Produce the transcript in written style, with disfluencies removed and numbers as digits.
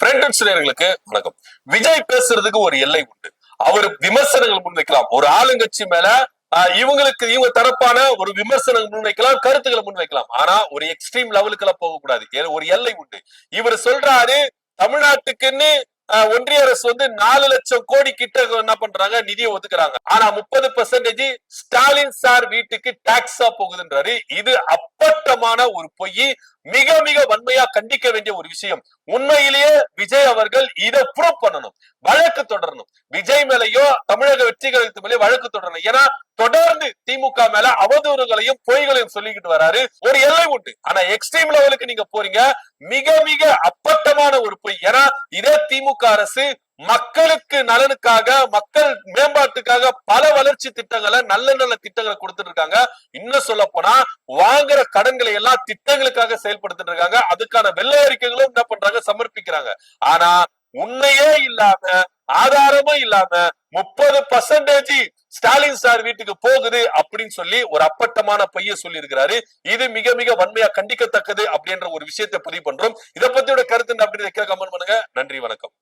நேயர்களுக்கு வணக்கம். விஜய் பேசுறதுக்கு ஒரு எல்லை உண்டு. அவர் விமர்சனங்கள் முன்வைக்கலாம். ஒரு ஆளுங்கட்சி மேல இவங்க தரப்பான ஒரு விமர்சனங்கள் முன்வைக்கலாம், கருத்துக்களை முன்வைக்கலாம். ஆனா ஒரு எக்ஸ்ட்ரீம் லெவலுக்கு எல்லாம் போக கூடாது. ஒரு எல்லை உண்டு. இவர் சொல்றாரு தமிழ்நாட்டுக்குன்னு ஒன்றிய அரசு 4 லட்சம் கோடி கிட்ட என்ன பண்றாங்க, நிதியை ஒதுக்குறாங்க. ஆனா 30% ஸ்டாலின் சார் வீட்டுக்கு டாக்ஸா போகுதுன்றாரு. இது அப்பட்டமான ஒரு பொய். மிக மிக வன்மையா கண்டிக்க வேண்டிய ஒரு விஷயம். உண்மையிலேயே விஜய் அவர்கள் இதை ப்ரூவ் பண்ணணும், வழக்கு தொடரணும். விஜய் மேலேயோ தமிழக வெற்றி கழகத்து மேலேயோ வழக்கு தொடரணும். ஏன்னா தொடர்ந்து திமுக மேல அவதூறுகளையும் பொய்களையும் சொல்லிக்கிட்டு வராரு. ஒரு எல்லை உண்டு. ஆனா எக்ஸ்ட்ரீம் லெவலுக்கு நீங்க போறீங்க. மிக மிக அப்பட்டமான ஒரு பொய். ஏன்னா இதே திமுக அரசு மக்களுக்கு நலனுக்காக, மக்கள் மேம்பாட்டுக்காக பல வளர்ச்சி திட்டங்களை, நல்ல நல்ல திட்டங்களை கொடுத்துட்டு இருக்காங்க. இன்னும் சொல்ல போனா வாங்குற கடன்களை எல்லாம் திட்டங்களுக்காக செயல்படுத்திட்டு இருக்காங்க. அதுக்கான வெள்ளை அறிக்கைகளும் என்ன பண்றாங்க, சமர்ப்பிக்கிறாங்க. ஆனா உண்மையே இல்லாம, ஆதாரமும் இல்லாம 30% ஸ்டாலின் சார் வீட்டுக்கு போகுது அப்படின்னு சொல்லி ஒரு அப்பட்டமான பொய்ய சொல்லி இருக்கிறாரு. இது மிக மிக வன்மையா கண்டிக்கத்தக்கது அப்படின்ற ஒரு விஷயத்தை பதிவு பண்றோம். இதை பத்தியோட கருத்து அப்படின்றத கமெண்ட் பண்ணுங்க. நன்றி, வணக்கம்.